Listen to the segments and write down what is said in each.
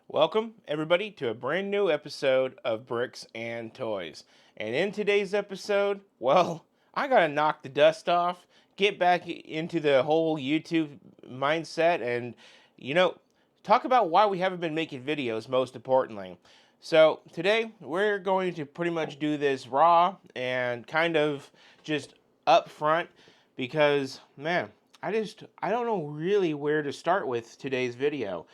Welcome, everybody, to a brand new episode of Bricks and Toys. And in today's episode, well, I gotta knock the dust off, get back into the whole YouTube mindset, and, you know, talk about why we haven't been making videos, most importantly. So, today, we're going to pretty much do this raw and kind of just up front because, man, I don't know really where to start with today's video.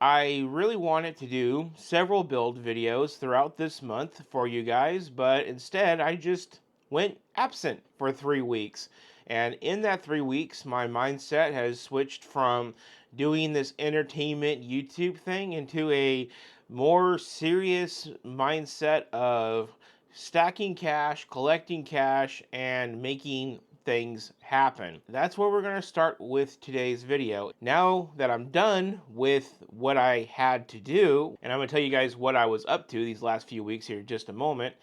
I really wanted to do several build videos throughout this month for you guys, but instead I just went absent for 3 weeks. And in that 3 weeks, my mindset has switched from doing this entertainment YouTube thing into a more serious mindset of stacking cash, collecting cash, and making things happen. That's where we're going to start with today's video. Now that I'm done with what I had to do, and I'm going to tell you guys what I was up to these last few weeks here in just a moment.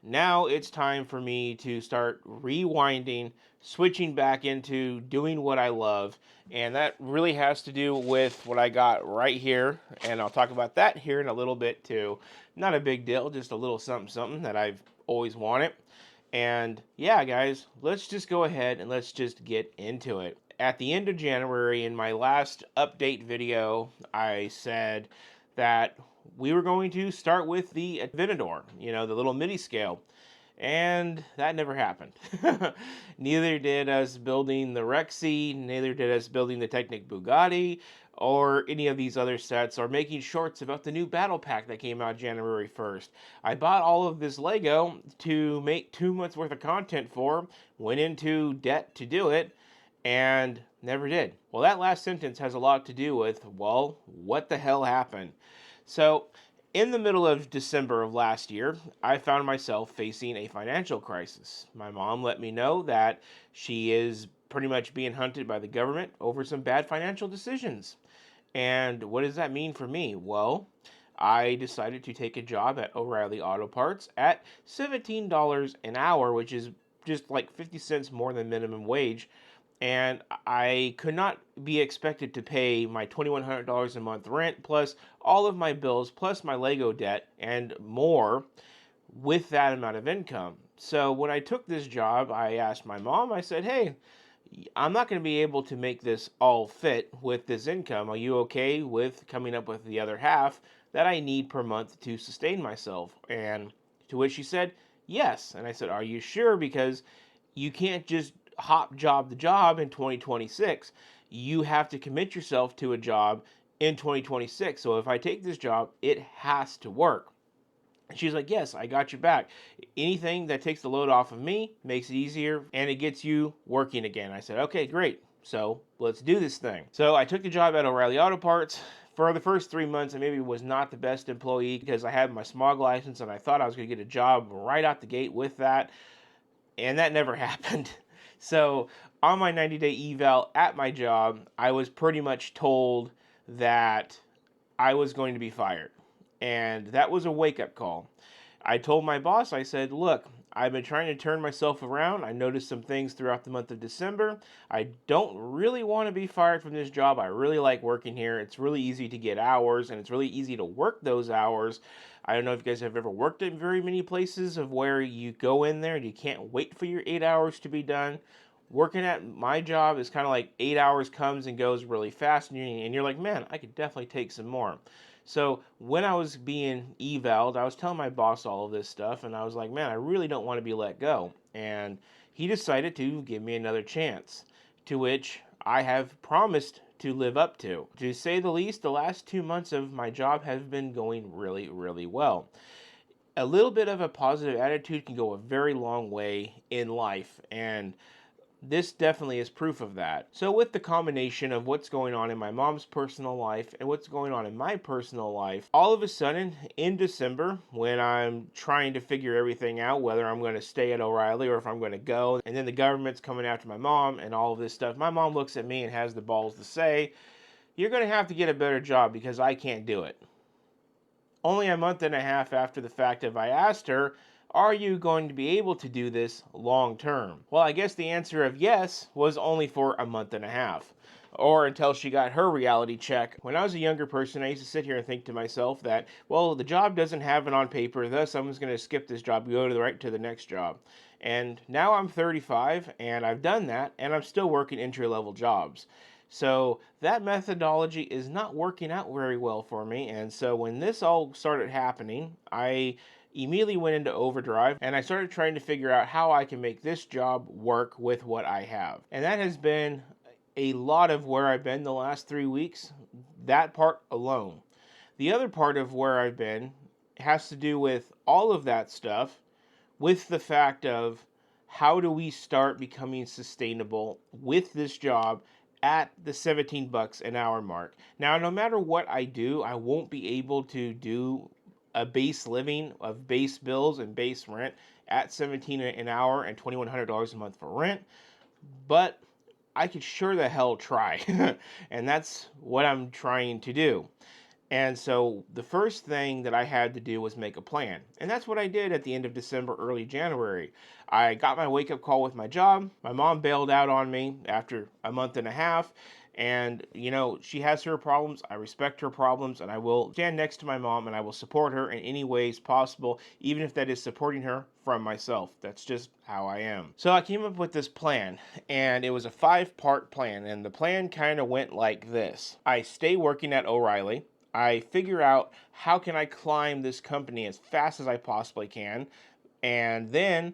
Now it's time for me to start rewinding, switching back into doing what I love. And that really has to do with what I got right here. And I'll talk about that here in a little bit too. Not a big deal, just a little something something that I've always wanted. And yeah, guys, let's just go ahead and let's just get into it. At the end of January, in my last update video, I said that we were going to start with the Aventador, the little mini scale. And that never happened. Neither did us building the Rexy, neither did us building the Technic Bugatti, or any of these other sets, or making shorts about the new battle pack that came out January 1st. I bought all of this Lego to make 2 months worth of content for, went into debt to do it, and never did. Well, that last sentence has a lot to do with, well, what the hell happened? So, in the middle of December of last year, I found myself facing a financial crisis. My mom let me know that she is pretty much being hunted by the government over some bad financial decisions. And what does that mean for me? Well, I decided to take a job at O'Reilly Auto Parts at $17 an hour, which is just like 50 cents more than minimum wage. And I could not be expected to pay my $2,100 a month rent, plus all of my bills, plus my Lego debt, and more with that amount of income. So when I took this job, I asked my mom, I said, hey, I'm not going to be able to make this all fit with this income. Are you okay with coming up with the other half that I need per month to sustain myself? And to which she said, yes. And I said, are you sure? Because you can't just hop job to job in 2026. You have to commit yourself to a job in 2026. So if I take this job, it has to work. And she's like, yes, I got your back. Anything that takes the load off of me makes it easier and it gets you working again. I said, okay, great. So let's do this thing. So I took the job at O'Reilly Auto Parts. For the first 3 months, I maybe was not the best employee because I had my smog license and I thought I was going to get a job right out the gate with that. And that never happened. So on my 90-day eval at my job, I was pretty much told that I was going to be fired. And that was a wake-up call. I told my boss, I said, look, I've been trying to turn myself around. I noticed some things throughout the month of December. I don't really want to be fired from this job. I really like working here. It's really easy to get hours, and it's really easy to work those hours. I don't know if you guys have ever worked at very many places of where you go in there and you can't wait for your 8 hours to be done. Working at my job is kind of like 8 hours comes and goes really fast, and you're like, man, I could definitely take some more. So when I was being evaled, I was telling my boss all of this stuff, and I was like, man, I really don't want to be let go. And he decided to give me another chance, to which I have promised to live up to. To say the least, the last 2 months of my job have been going really, really well. A little bit of a positive attitude can go a very long way in life, and this definitely is proof of that. So with the combination of what's going on in my mom's personal life and what's going on in my personal life, all of a sudden in December, when I'm trying to figure everything out, whether I'm going to stay at O'Reilly or if I'm going to go, and then the government's coming after my mom and all of this stuff, my mom looks at me and has the balls to say, you're going to have to get a better job because I can't do it. Only a month and a half after the fact have I asked her, are you going to be able to do this long term? Well, I guess the answer of yes was only for a month and a half. or until she got her reality check. When I was a younger person, I used to sit here and think to myself that, well, the job doesn't have it on paper, thus I'm just going to skip this job, go to the next job. And now I'm 35 and I've done that, and I'm still working entry-level jobs. So that methodology is not working out very well for me. And so when this all started happening, I immediately went into overdrive and I started trying to figure out how I can make this job work with what I have. And that has been a lot of where I've been the last 3 weeks, that part alone. The other part of where I've been has to do with all of that stuff, with the fact of how do we start becoming sustainable with this job at the 17 bucks an hour mark. Now, no matter what I do, I won't be able to do a base living of base bills and base rent at 17 an hour and $2,100 a month for rent, but I could sure the hell try. And that's what I'm trying to do. And so the first thing that I had to do was make a plan. And that's what I did at the end of December, early January. I got my wake-up call with my job. My mom bailed out on me after a month and a half. And, you know, she has her problems. I respect her problems. And I will stand next to my mom and I will support her in any ways possible, even if that is supporting her from myself. That's just how I am. So I came up with this plan. And it was a 5-part plan. And the plan kind of went like this. I stay working at O'Reilly. I figure out how can I climb this company as fast as I possibly can, and then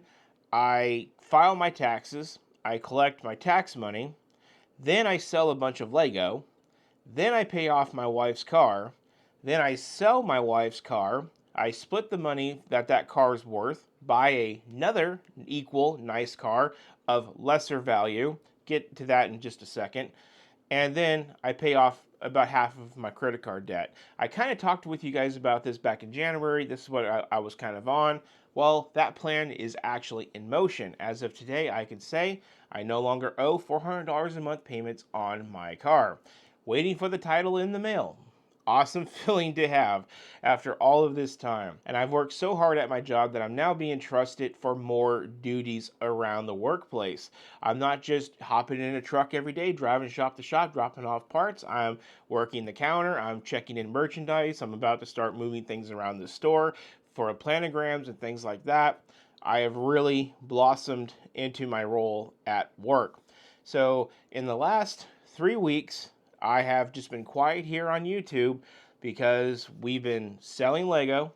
I file my taxes, I collect my tax money, then I sell a bunch of Lego, then I pay off my wife's car, then I sell my wife's car, I split the money that car is worth, buy another equal nice car of lesser value, get to that in just a second, and then I pay off about half of my credit card debt. I kind of talked with you guys about this back in January. This is what I was kind of on. Well, that plan is actually in motion. As of today, I can say I no longer owe $400 a month payments on my car. Waiting for the title in the mail. Awesome feeling to have after all of this time. And I've worked so hard at my job that I'm now being trusted for more duties around the workplace. I'm not just hopping in a truck every day, driving shop to shop, dropping off parts. I'm working the counter. I'm checking in merchandise. I'm about to start moving things around the store for planograms and things like that. I have really blossomed into my role at work. So in the last 3 weeks, I have just been quiet here on YouTube because we've been selling Lego,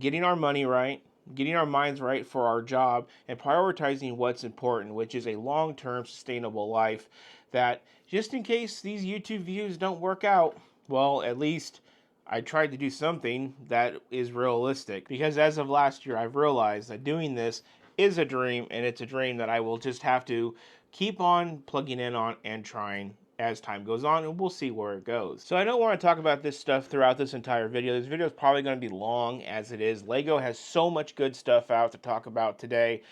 getting our money right, getting our minds right for our job, and prioritizing what's important, which is a long-term sustainable life that just in case these YouTube views don't work out, well, at least I tried to do something that is realistic. Because as of last year, I've realized that doing this is a dream, and it's a dream that I will just have to keep on plugging in on and trying as time goes on, and we'll see where it goes. So I don't want to talk about this stuff throughout this entire video. This video is probably going to be long as it is. Lego has so much good stuff out to talk about today,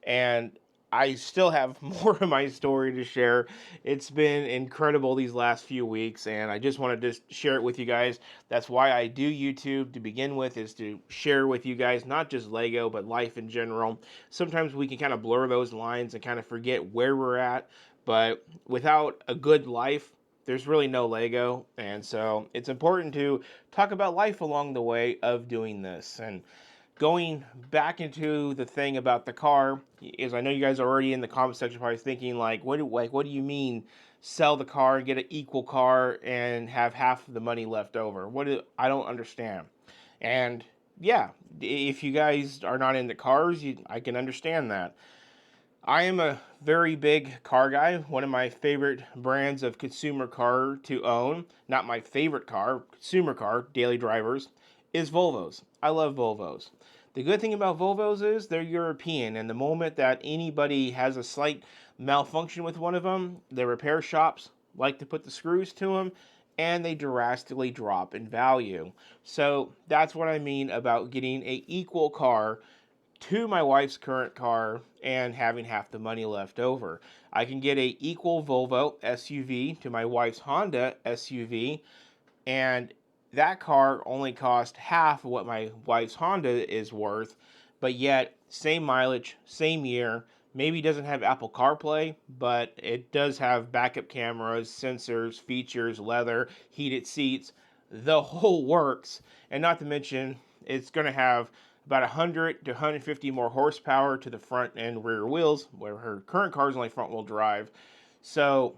and I still have more of my story to share. It's been incredible these last few weeks, and I just wanted to share it with you guys. That's why I do YouTube to begin with, is to share with you guys not just Lego, but life in general. Sometimes we can kind of blur those lines and kind of forget where we're at, but without a good life, there's really no Lego, and so it's important to talk about life along the way of doing this. And going back into the thing about the car is, I know you guys are already in the comment section probably thinking what do you mean sell the car and get an equal car and have half of the money left over? I don't understand. And yeah, if you guys are not into cars, I can understand that. I am a very big car guy. One of my favorite brands of consumer car to own, not my favorite car, consumer car, daily drivers, is Volvos. I love Volvos. The good thing about Volvos is they're European, and the moment that anybody has a slight malfunction with one of them, the repair shops like to put the screws to them, and they drastically drop in value. So that's what I mean about getting an equal car to my wife's current car and having half the money left over. I can get a equal Volvo SUV to my wife's Honda SUV, and that car only cost half of what my wife's Honda is worth, but yet same mileage, same year, Maybe doesn't have Apple CarPlay, but it does have backup cameras, sensors, features, leather, heated seats, the whole works. And not to mention, it's going to have about 100 to 150 more horsepower to the front and rear wheels, where her current car is only front wheel drive. So,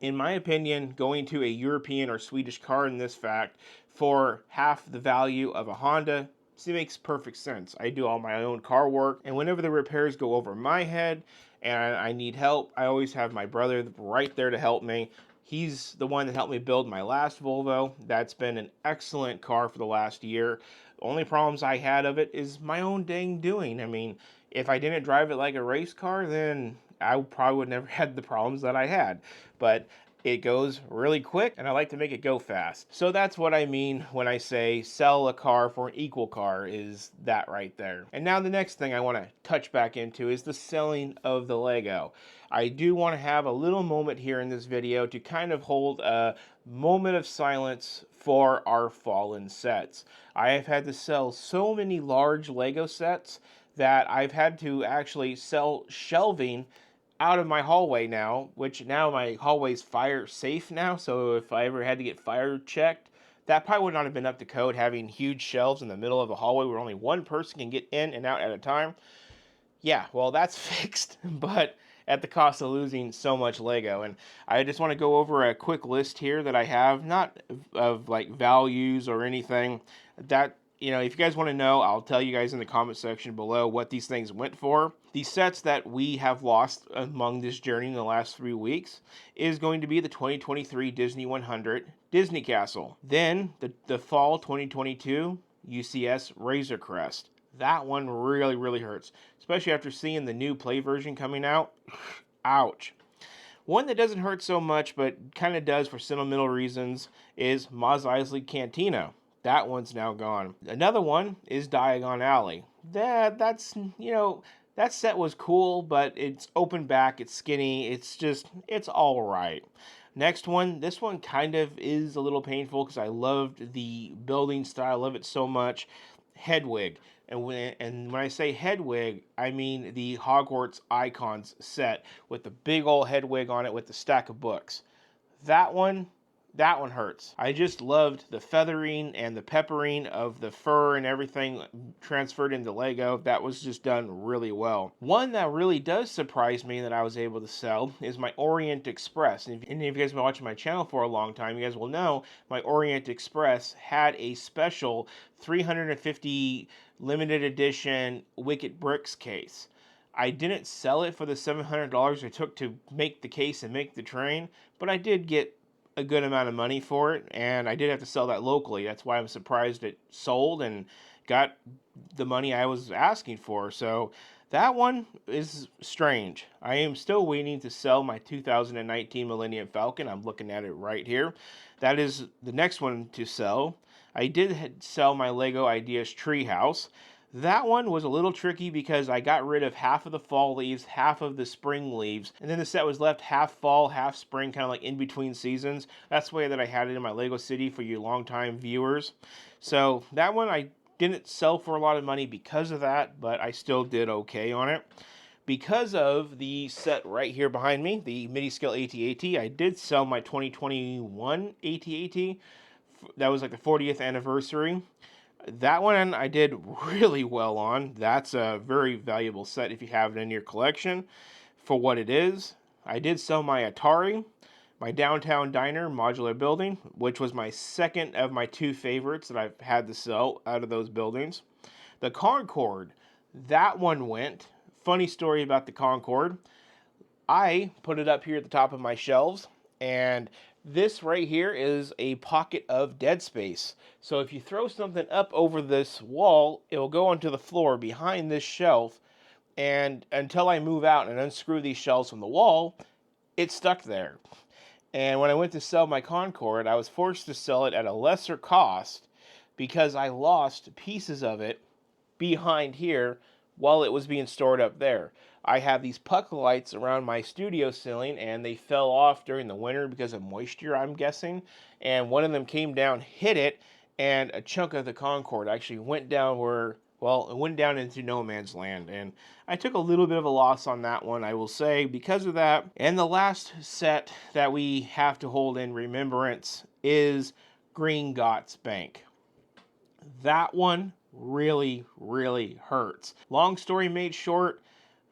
in my opinion, going to a European or Swedish car in this fact for half the value of a Honda, it makes perfect sense. I do all my own car work, and whenever the repairs go over my head and I need help, I always have my brother right there to help me. He's the one that helped me build my last Volvo. That's been an excellent car for the last year. The only problems I had of it is my own dang doing. I mean, if I didn't drive it like a race car, then I probably would never had the problems that I had. But it goes really quick, and I like to make it go fast. So that's what I mean when I say sell a car for an equal car, is that right there. And now the next thing I want to touch back into is the selling of the Lego. I do want to have a little moment here in this video to kind of hold a moment of silence for our fallen sets. I have had to sell so many large Lego sets that I've had to actually sell shelving out of my hallway now, which now my hallway's fire safe now, so if I ever had to get fire checked, that probably would not have been up to code, having huge shelves in the middle of the hallway where only one person can get in and out at a time. Yeah, well, that's fixed, but at the cost of losing so much Lego. And I just want to go over a quick list here that I have, not of like values or anything. That, if you guys want to know, I'll tell you guys in the comment section below what these things went for. The sets that we have lost among this journey in the last 3 weeks is going to be the 2023 Disney 100 Disney Castle. Then the fall 2022 UCS Razor Crest. That one really, really hurts, especially after seeing the new play version coming out. Ouch. One that doesn't hurt so much, but kind of does for sentimental reasons, is Mos Eisley Cantina. That one's now gone. Another one is Diagon Alley. That set was cool, but it's open back, it's skinny, it's all right. Next one, this one kind of is a little painful because I loved the building style, I love it so much. Hedwig. And when I say Hedwig, I mean the Hogwarts Icons set with the big old Hedwig on it with the stack of books. That one hurts. I just loved the feathering and the peppering of the fur and everything transferred into Lego. That was just done really well. One that really does surprise me that I was able to sell is my Orient Express. And if you guys have been watching my channel for a long time, you guys will know my Orient Express had a special 350 limited edition Wicked Bricks case. I didn't sell it for the $700 it took to make the case and make the train, but I did get a good amount of money for it, and I did have to sell that locally. That's why I'm surprised it sold and got the money I was asking for. So that one is strange. I am still waiting to sell my 2019 Millennium Falcon. I'm looking at it right here. That is the next one to sell. I did sell my Lego Ideas Treehouse. That one was a little tricky because I got rid of half of the fall leaves, half of the spring leaves, and then the set was left half fall, half spring, kind of like in between seasons. That's the way that I had it in my Lego City for you longtime viewers. So that one I didn't sell for a lot of money because of that, but I still did okay on it. Because of the set right here behind me, the mini scale AT-AT, I did sell my 2021 AT-AT. That was like the 40th anniversary. That one I did really well on. That's a very valuable set if you have it in your collection for what it is. I did sell my Atari, my Downtown Diner modular building, which was my second of my two favorites that I've had to sell out of those buildings. The Concorde, that one went. Funny story about the Concorde. I put it up here at the top of my shelves, and this right here is a pocket of dead space. So if you throw something up over this wall, it will go onto the floor behind this shelf, and until I move out and unscrew these shelves from the wall, it's stuck there. And when I went to sell my Concorde, I was forced to sell it at a lesser cost because I lost pieces of it behind here while it was being stored up there. I have these puck lights around my studio ceiling, and they fell off during the winter because of moisture, I'm guessing. And one of them came down, hit it, and a chunk of the Concorde actually went down where Well, it went down into no man's land, and I took a little bit of a loss on that one, I will say, because of that. And the last set that we have to hold in remembrance is Green Gots Bank. That one really, really hurts. Long story made short,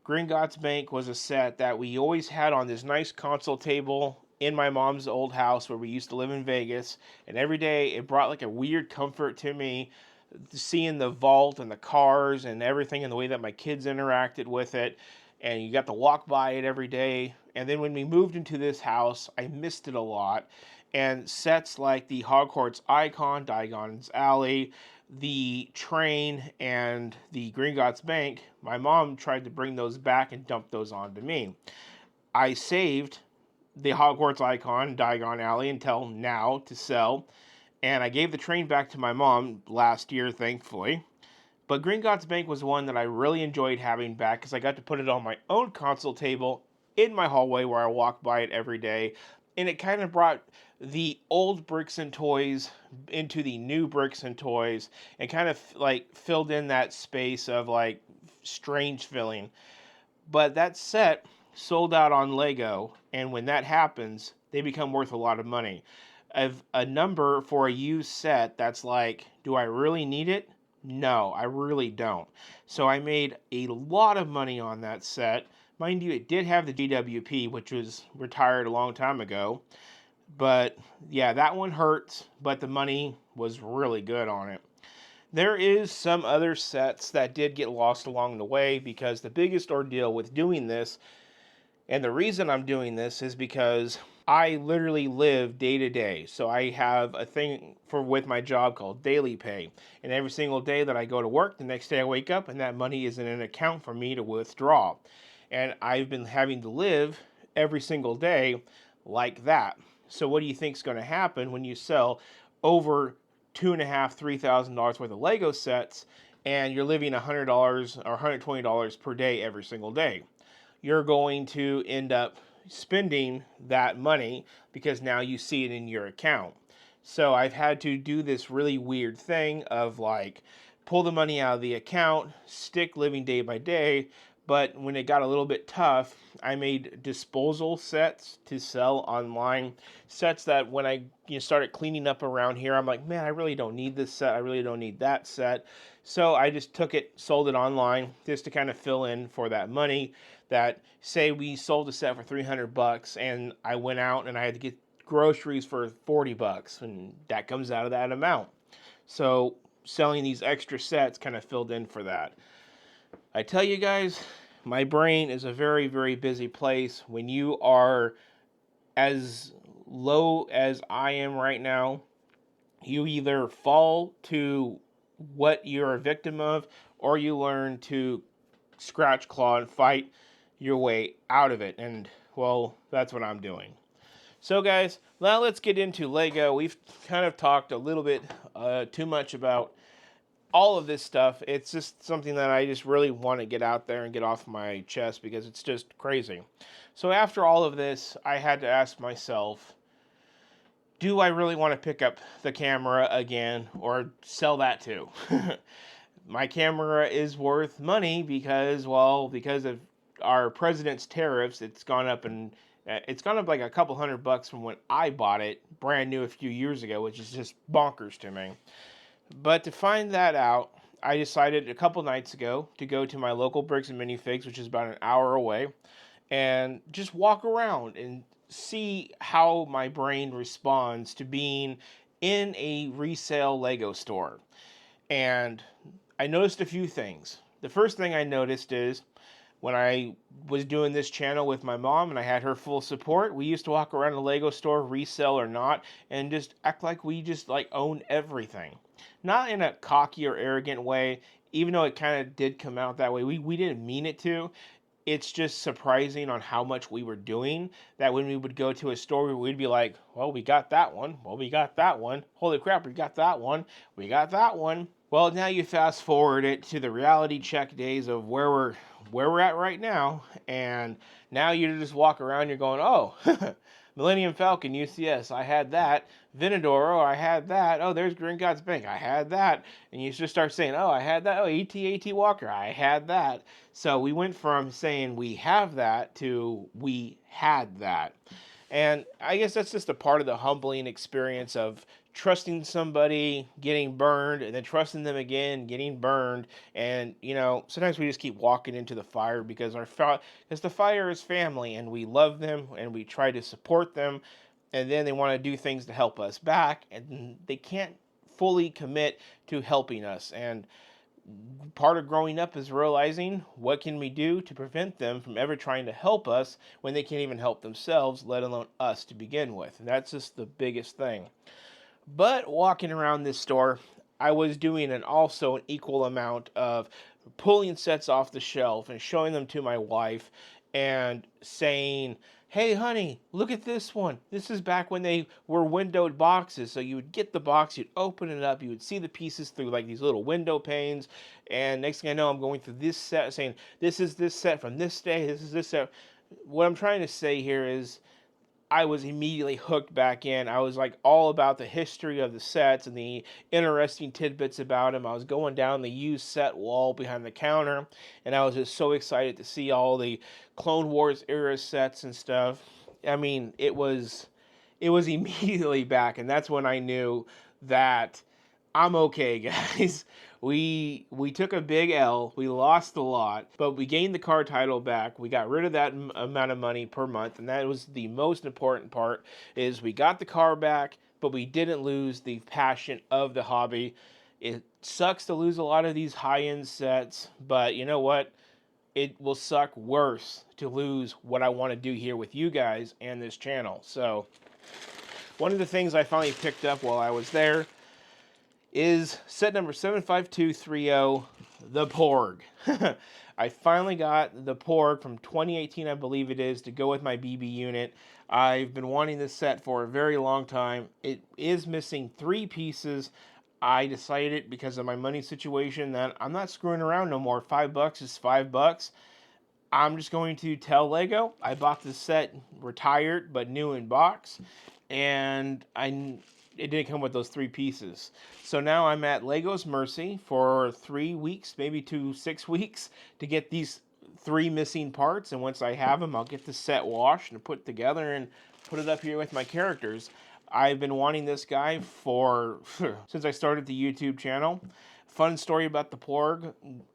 Green Gots Bank was a set that we always had on this nice console table in my mom's old house where we used to live in Vegas. And every day it brought like a weird comfort to me, seeing the vault and the cars and everything and the way that my kids interacted with it. And you got to walk by it every day. And then when we moved into this house, I missed it a lot. And sets like the Hogwarts Icon, Diagon's Alley, the train, and the Gringotts Bank, my mom tried to bring those back and dump those onto me. I saved the Hogwarts Icon, Diagon Alley until now to sell, and I gave the train back to my mom last year, thankfully. But Gringotts Bank was one that I really enjoyed having back because I got to put it on my own console table in my hallway where I walk by it every day. And it kind of brought the old bricks and toys into the new bricks and toys and kind of like filled in that space of like strange feeling. But that set sold out on Lego, and when that happens, they become worth a lot of money. A number for a used set that's like, do I really need it? No, I really don't. So I made a lot of money on that set. Mind you, it did have the GWP, which was retired a long time ago. But yeah, that one hurts, but the money was really good on it. There is some other sets that did get lost along the way because the biggest ordeal with doing this, and the reason I'm doing this is because I literally live day to day. So I have a thing for with my job called daily pay. And every single day that I go to work, the next day I wake up and that money is in an account for me to withdraw. And I've been having to live every single day like that. So what do you think is going to happen when you sell over $2,500–3,000 worth of Lego sets and you're living $100 or $120 per day every single day? You're going to end up spending that money because now you see it in your account. So I've had to do this really weird thing of like pull the money out of the account, stick living day by day. But when it got a little bit tough, I made disposal sets to sell online. Sets that when I started cleaning up around here, I'm like, man, I really don't need this set. I really don't need that set. So I just took it, sold it online just to kind of fill in for that money. That say we sold a set for $300 and I went out and I had to get groceries for $40 and that comes out of that amount. So selling these extra sets kind of filled in for that. I tell you guys, my brain is a very, very busy place. When you are as low as I am right now, you either fall to what you're a victim of or you learn to scratch, claw, and fight your way out of it. And, well, that's what I'm doing. So, guys, now let's get into Lego. We've kind of talked a little bit too much about all of this stuff. It's just something that I just really want to get out there and get off my chest because it's just crazy. So after all of this, I had to ask myself, do I really want to pick up the camera again or sell that too? My camera is worth money because of our president's tariffs, it's gone up like a couple $100 from when I bought it brand new a few years ago, which is just bonkers to me. But to find that out, I decided a couple nights ago to go to my local Bricks and Minifigs, which is about an hour away, and just walk around and see how my brain responds to being in a resale Lego store. And I noticed a few things. The first thing I noticed is when I was doing this channel with my mom and I had her full support, we used to walk around the Lego store, resell or not, and just act like we just like own everything. Not in a cocky or arrogant way, even though it kind of did come out that way. We didn't mean it to. It's just surprising on how much we were doing that when we would go to a store, we'd be like, well, we got that one. Well, we got that one. Holy crap, we got that one. We got that one. Well, now you fast forward it to the reality check days of where we're at right now, and now you just walk around, you're going, oh, Millennium Falcon UCS, I had that. Venador, oh, I had that. Oh, there's Green God's Bank, I had that. And you just start saying, oh, I had that. Oh, AT Walker, I had that. So we went from saying we have that to we had that. And I guess that's just a part of the humbling experience of trusting somebody, getting burned, and then trusting them again, getting burned. And, you know, sometimes we just keep walking into the fire because because the fire is family and we love them and we try to support them. And then they want to do things to help us back, and they can't fully commit to helping us. And part of growing up is realizing what can we do to prevent them from ever trying to help us when they can't even help themselves, let alone us to begin with. And that's just the biggest thing. But walking around this store, I was doing also an equal amount of pulling sets off the shelf and showing them to my wife and saying, hey, honey, look at this one. This is back when they were windowed boxes. So you would get the box, you'd open it up, you would see the pieces through like these little window panes. And next thing I know, I'm going through this set saying, this is this set from this day, this is this set. What I'm trying to say here is, I was immediately hooked back in. I was like all about the history of the sets and the interesting tidbits about them. I was going down the used set wall behind the counter, and I was just so excited to see all the Clone Wars era sets and stuff. I mean, it was immediately back, and that's when I knew that I'm okay, guys. We took a big L. We lost a lot, but we gained the car title back. We got rid of that amount of money per month, and that was the most important part. Is we got the car back, but we didn't lose the passion of the hobby. It sucks to lose a lot of these high-end sets, but you know what? It will suck worse to lose what I want to do here with you guys and this channel. So, one of the things I finally picked up while I was there is set number 75230, the Porg. I finally got the Porg from 2018, I believe it is, to go with my BB unit. I've been wanting this set for a very long time. It is missing 3 pieces. I decided because of my money situation that I'm not screwing around no more. $5 is $5. I'm just going to tell Lego I bought this set retired but new in box, and it didn't come with those 3 pieces. So now I'm at Lego's mercy for 3 weeks, maybe to 6 weeks, to get these 3 missing parts. And once I have them, I'll get the set washed and put together and put it up here with my characters. I've been wanting this guy for since I started the YouTube channel. Fun story about the Porg.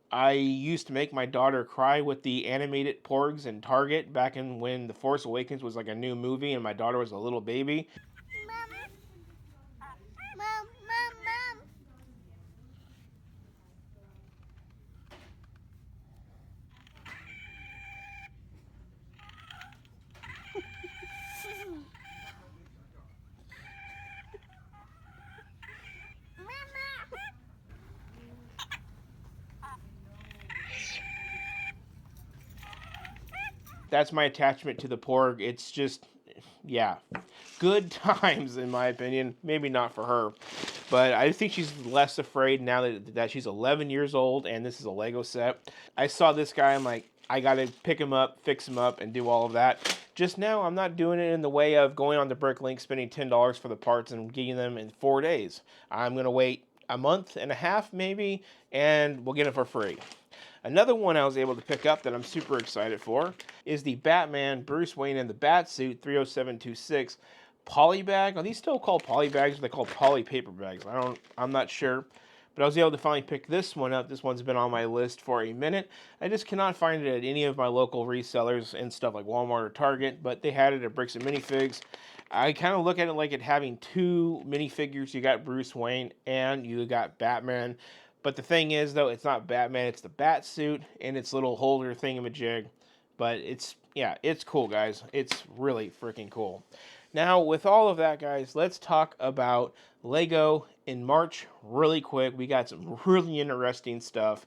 I used to make my daughter cry with the animated Porgs in Target back in when The Force Awakens was like a new movie and my daughter was a little baby. Mom. That's my attachment to the Porg. It's just, yeah, good times in my opinion. Maybe not for her, but I think she's less afraid now that she's 11 years old and this is a Lego set. I saw this guy, I'm like, I gotta pick him up, fix him up, and do all of that. Just now, I'm not doing it in the way of going on the Bricklink, spending $10 for the parts and getting them in 4 days. I'm gonna wait a month and a half maybe, and we'll get them for free. Another one I was able to pick up that I'm super excited for is the Batman Bruce Wayne in the Batsuit 30726 poly bag. Are these still called poly bags, or are they called poly paper bags? I'm not sure. But I was able to finally pick this one up. This one's been on my list for a minute. I just cannot find it at any of my local resellers and stuff like Walmart or Target, but they had it at Bricks and Minifigs. I kind of look at it like it having 2 minifigures. You got Bruce Wayne and you got Batman. But the thing is, though, it's not Batman. It's the Batsuit and its little holder thingamajig. But it's cool, guys. It's really freaking cool. Now, with all of that, guys, let's talk about Lego in March really quick. We got some really interesting stuff.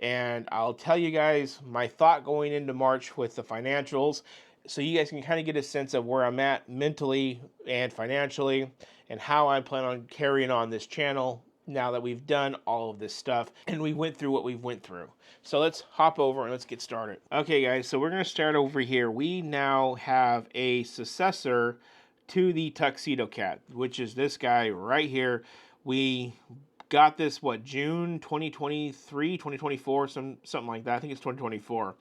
And I'll tell you guys my thought going into March with the financials, so you guys can kind of get a sense of where I'm at mentally and financially and how I plan on carrying on this channel now that we've done all of this stuff and we went through what we've went through. So let's hop over and let's get started. Okay, guys, so we're going to start over here. We now have a successor to the Tuxedo Cat, which is this guy right here. We got this, what, June 2023, 2024, something like that. I think it's 2024.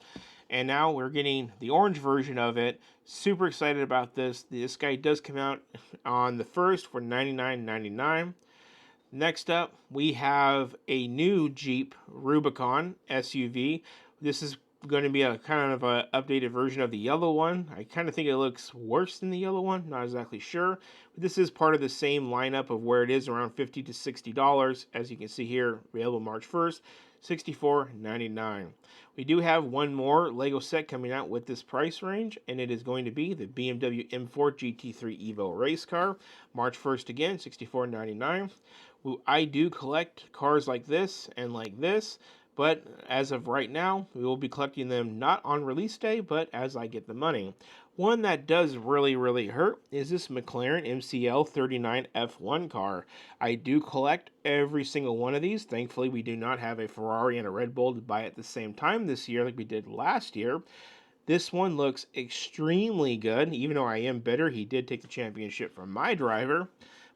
And now we're getting the orange version of it. Super excited about this. This guy does come out on the 1st for $99.99. Next up, we have a new Jeep Rubicon SUV. This is going to be a kind of a updated version of the yellow one. I kind of think it looks worse than the yellow one. Not exactly sure. But this is part of the same lineup of where it is, around $50 to $60. As you can see here, available March 1st, $64.99. We do have one more Lego set coming out with this price range, and it is going to be the BMW M4 GT3 Evo race car. March 1st again, $64.99. I do collect cars like this and like this, but as of right now, we will be collecting them not on release day, but as I get the money. One that does really hurt is this McLaren MCL 39 F1 car. I do collect every single one of these. Thankfully, we do not have a Ferrari and a Red Bull to buy at the same time this year like we did last year. This one looks extremely good. Even though I am bitter, he did take the championship from my driver.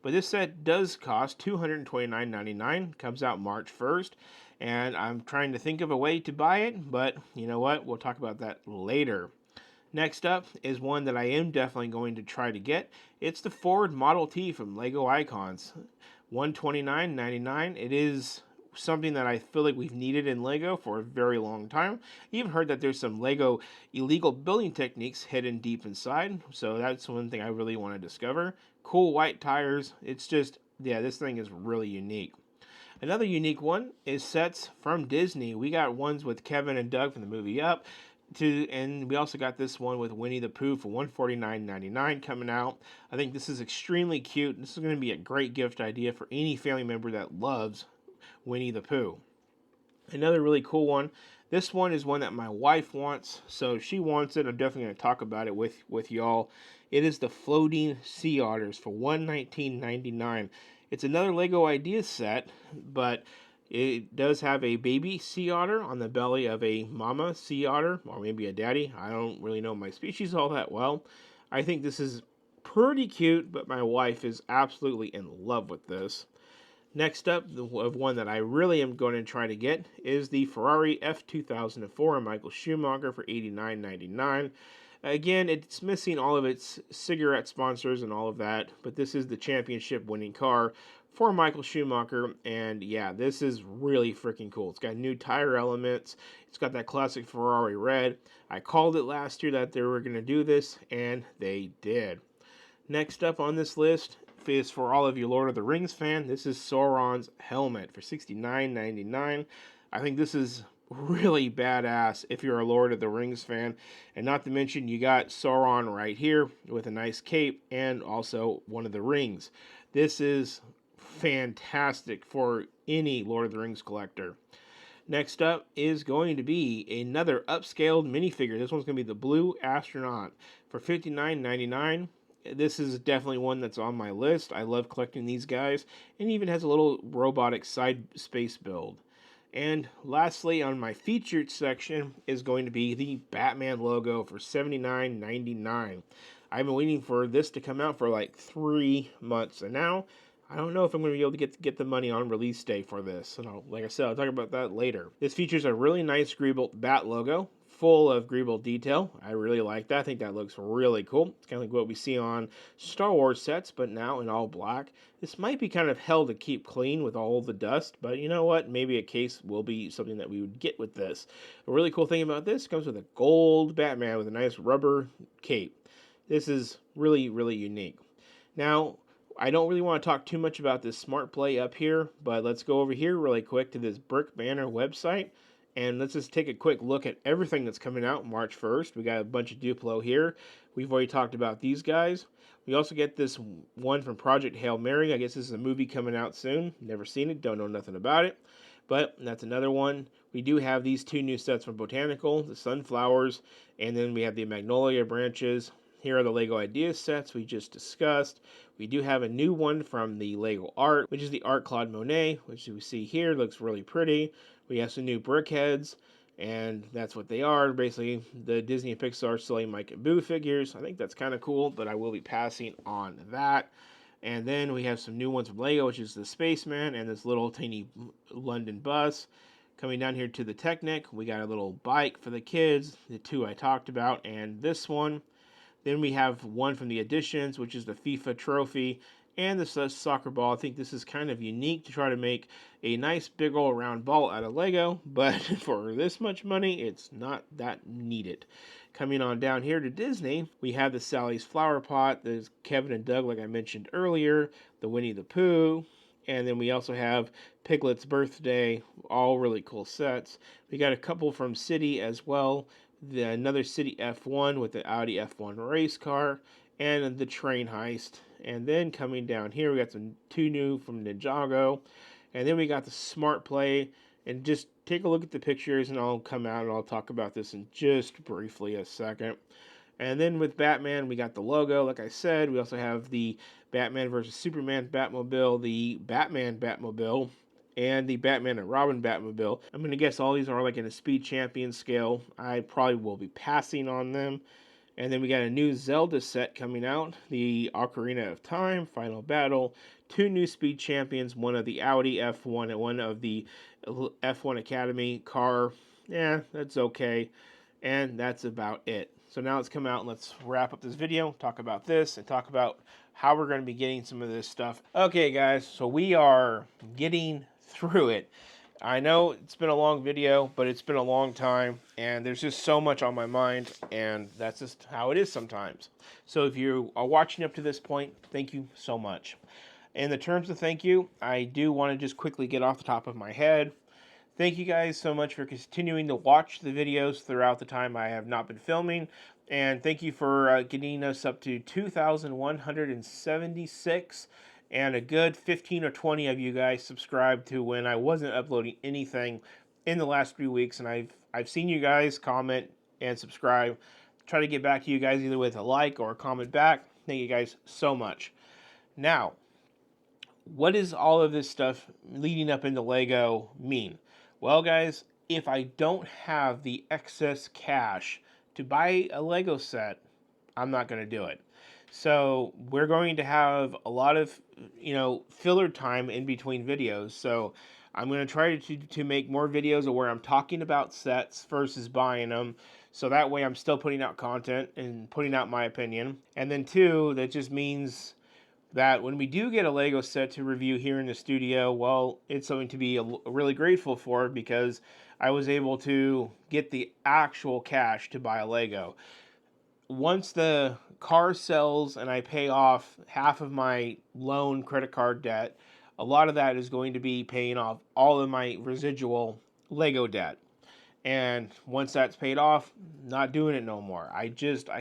But this set does cost $229.99. Comes out March 1st. And I'm trying to think of a way to buy it. But you know what? We'll talk about that later. Next up is one that I am definitely going to try to get. It's the Ford Model T from Lego Icons. $129.99. It is something that I feel like we've needed in Lego for a very long time. I even heard that there's some Lego illegal building techniques hidden deep inside, so that's one thing I really want to discover. Cool white tires. It's just, yeah, this thing is really unique. Another unique one is sets from Disney. We got ones with Kevin and Doug from the movie Up, and we also got this one with Winnie the Pooh for $149.99 coming out. I think this is extremely cute. This is going to be a great gift idea for any family member that loves Winnie the Pooh. Another really cool one. This one is one that my wife wants, so if she wants it, I'm definitely going to talk about it with y'all. It is the Floating Sea Otters for $119.99. It's another Lego Ideas set, but it does have a baby sea otter on the belly of a mama sea otter, or maybe a daddy. I don't really know my species all that well. I think this is pretty cute, but my wife is absolutely in love with this. Next up, of one that I really am going to try to get is the Ferrari F2004 Michael Schumacher for $89.99. Again, it's missing all of its cigarette sponsors and all of that, but this is the championship winning car for Michael Schumacher, and yeah, this is really freaking cool. It's got new tire elements. It's got that classic Ferrari red. I called it last year that they were going to do this, and they did. Next up on this list is for all of you Lord of the Rings fan. This is Sauron's helmet for $69.99. I think this is really badass if you're a Lord of the Rings fan. And not to mention, you got Sauron right here with a nice cape and also one of the rings. This is fantastic for any Lord of the Rings collector. Next up is going to be another upscaled minifigure. This one's going to be the Blue Astronaut for $59.99. This is definitely one that's on my list. I love collecting these guys, and even has a little robotic side space build. And lastly, on my featured section is going to be the Batman logo for $79.99. I've been waiting for this to come out for like 3 months, and now I don't know if I'm going to be able to get the money on release day for this. And like I said, I'll talk about that later. This features a really nice Greeble bat logo, full of Greeble detail. I really like that. I think that looks really cool. It's kind of like what we see on Star Wars sets, but now in all black. This might be kind of hell to keep clean with all the dust, but you know what? Maybe a case will be something that we would get with this. A really cool thing about this comes with a gold Batman with a nice rubber cape. This is really unique. Now, I don't really want to talk too much about this Smart Play up here, but let's go over here really quick to this Brick Banner website. And let's just take a quick look at everything that's coming out March 1st. We got a bunch of Duplo here. We've already talked about these guys. We also get this one from Project Hail Mary. I guess this is a movie coming out soon. Never seen it, don't know nothing about it. But that's another one. We do have these two new sets from Botanical, the Sunflowers, and then we have the Magnolia branches. Here are the Lego Ideas sets we just discussed. We do have a new one from the Lego Art, which is the Art Claude Monet, which we see here looks really pretty. We have some new brick heads. and that's what they are. Basically, the Disney and Pixar selling Mike and Boo figures. I think that's kind of cool, but I will be passing on that. And then we have some new ones from Lego, which is the Spaceman and this little tiny London bus. Coming down here to the Technic, we got a little bike for the kids, the two I talked about, and this one. Then we have one from the Editions, which is the FIFA trophy, and the soccer ball. I think this is kind of unique to try to make a nice big old round ball out of Lego, but for this much money, it's not that needed. Coming on down here to Disney, we have the Sally's Flower Pot, there's Kevin and Doug, like I mentioned earlier, the Winnie the Pooh, and then we also have Piglet's Birthday, all really cool sets. We got a couple from City as well, another City F1 with the Audi F1 race car, and the train heist. And then coming down here, we got two new from Ninjago, and then we got the Smart Play. And just take a look at the pictures, and I'll come out and I'll talk about this in just briefly a second. And then with Batman, we got the logo, like I said. We also have the Batman versus Superman Batmobile, the Batman Batmobile, and the Batman and Robin Batmobile. I'm going to guess all these are like in a Speed Champion scale. I probably will be passing on them. And then we got a new Zelda set coming out, the Ocarina of Time, Final Battle, two new Speed Champions, one of the Audi F1 and one of the F1 Academy car. Yeah, that's okay. And that's about it. So now let's come out and let's wrap up this video, talk about this, and talk about how we're going to be getting some of this stuff. Okay, guys, so we are getting through it. I know it's been a long video, but it's been a long time, and there's just so much on my mind, and that's just how it is sometimes. So if you are watching up to this point, thank you so much. In the terms of thank you, I do want to just quickly get off the top of my head. Thank you guys so much for continuing to watch the videos throughout the time I have not been filming. And thank you for getting us up to 2,176. And a good 15 or 20 of you guys subscribed to when I wasn't uploading anything in the last 3 weeks. And I've seen you guys comment and subscribe. Try to get back to you guys either with a like or a comment back. Thank you guys so much. Now, what does all of this stuff leading up into Lego mean? Well, guys, if I don't have the excess cash to buy a Lego set, I'm not going to do it. So we're going to have a lot of, filler time in between videos. So I'm going to try to make more videos of where I'm talking about sets versus buying them. So that way I'm still putting out content and putting out my opinion. And then two, that just means that when we do get a Lego set to review here in the studio, well, it's something to be really grateful for because I was able to get the actual cash to buy a Lego. Once the car sells and I pay off half of my loan credit card debt, a lot of that is going to be paying off all of my residual Lego debt. And once that's paid off, not doing it no more. I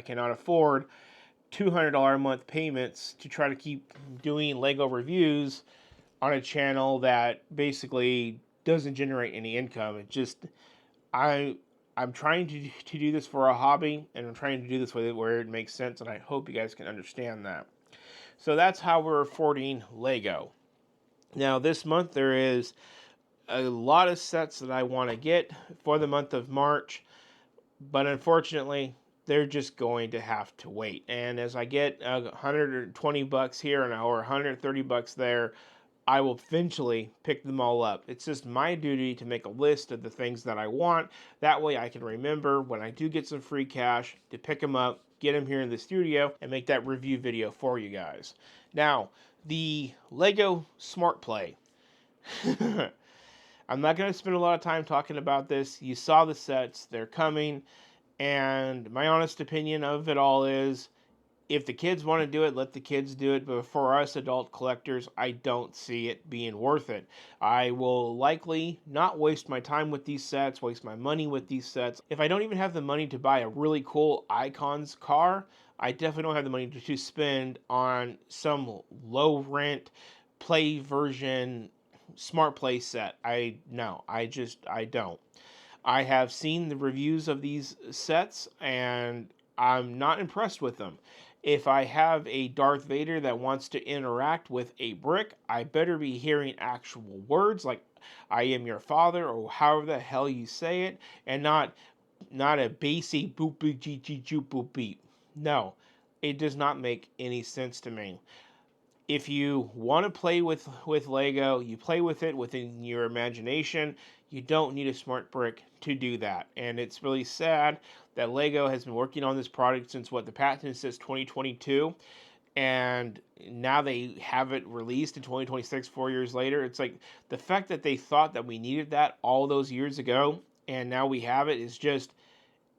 cannot afford $200 a month payments to try to keep doing Lego reviews on a channel that basically doesn't generate any income. It just, I'm trying to do this for a hobby, and I'm trying to do this with it where it makes sense, and I hope you guys can understand that. So that's how we're affording Lego. Now this month there is a lot of sets that I want to get for the month of March, but unfortunately they're just going to have to wait. And as I get $120 here or $130 there, I will eventually pick them all up. It's just my duty to make a list of the things that I want. That way I can remember when I do get some free cash to pick them up, get them here in the studio, and make that review video for you guys. Now, the Lego Smart Play. I'm not going to spend a lot of time talking about this. You saw the sets. They're coming. And my honest opinion of it all is, if the kids want to do it, let the kids do it. But for us adult collectors, I don't see it being worth it. I will likely not waste my time with these sets, waste my money with these sets. If I don't even have the money to buy a really cool Icons car, I definitely don't have the money to spend on some low rent play version Smart Play set. I don't. I have seen the reviews of these sets, and I'm not impressed with them. If I have a Darth Vader that wants to interact with a brick, I better be hearing actual words like "I am your father" or however the hell you say it, and not a basic boop boop gee gee joop boop beep. No, it does not make any sense to me. If you want to play with Lego, you play with it within your imagination. You don't need a smart brick to do that. And it's really sad that Lego has been working on this product since what the patent says 2022, and now they have it released in 2026, 4 years later. It's like the fact that they thought that we needed that all those years ago, and now we have it, is just,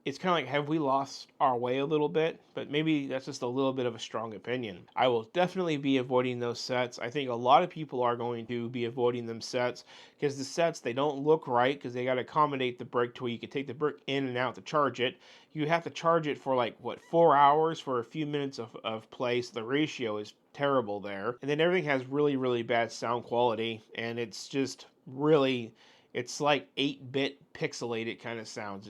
it's kind of like, have we lost our way a little bit? But maybe that's just a little bit of a strong opinion. I will definitely be avoiding those sets. I think a lot of people are going to be avoiding them sets because the sets, they don't look right because they got to accommodate the brick to where you can take the brick in and out to charge it. You have to charge it for like, what, 4 hours for a few minutes of play. So the ratio is terrible there. And then everything has really, really bad sound quality. And it's just really, it's like 8-bit pixelated kind of sounds.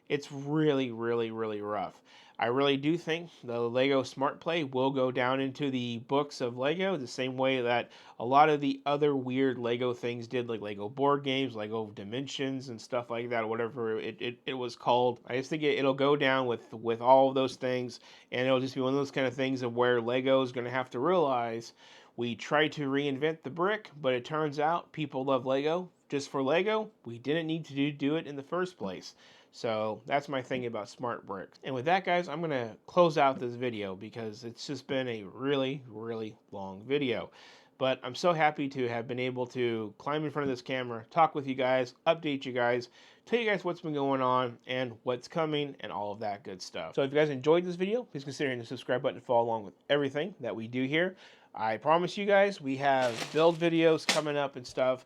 It's really, really, really rough. I really do think the Lego Smart Play will go down into the books of Lego the same way that a lot of the other weird Lego things did, like Lego board games, Lego Dimensions, and stuff like that, whatever it was called. I just think it'll go down with all of those things, and it'll just be one of those kind of things of where Lego is going to have to realize we tried to reinvent the brick, but it turns out people love Lego just for Lego. We didn't need to do it in the first place. So that's my thing about smart bricks. And with that, guys, I'm going to close out this video because it's just been a really, really long video. But I'm so happy to have been able to climb in front of this camera, talk with you guys, update you guys, tell you guys what's been going on and what's coming and all of that good stuff. So if you guys enjoyed this video, please consider hitting the subscribe button to follow along with everything that we do here. I promise you guys, we have build videos coming up and stuff.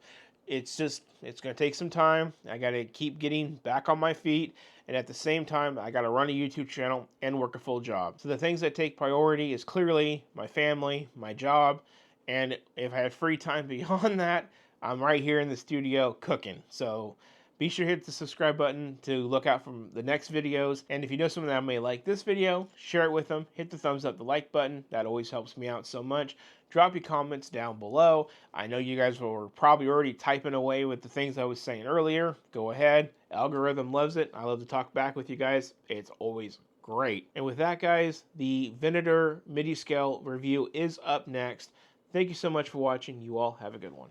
It's going to take some time. I got to keep getting back on my feet. And at the same time, I got to run a YouTube channel and work a full job. So the things that take priority is clearly my family, my job. And if I have free time beyond that, I'm right here in the studio cooking. So be sure to hit the subscribe button to look out for the next videos. And if you know someone that may like this video, share it with them. Hit the thumbs up, the like button. That always helps me out so much. Drop your comments down below. I know you guys were probably already typing away with the things I was saying earlier. Go ahead. Algorithm loves it. I love to talk back with you guys. It's always great. And with that, guys, the Venator MIDI scale review is up next. Thank you so much for watching. You all have a good one.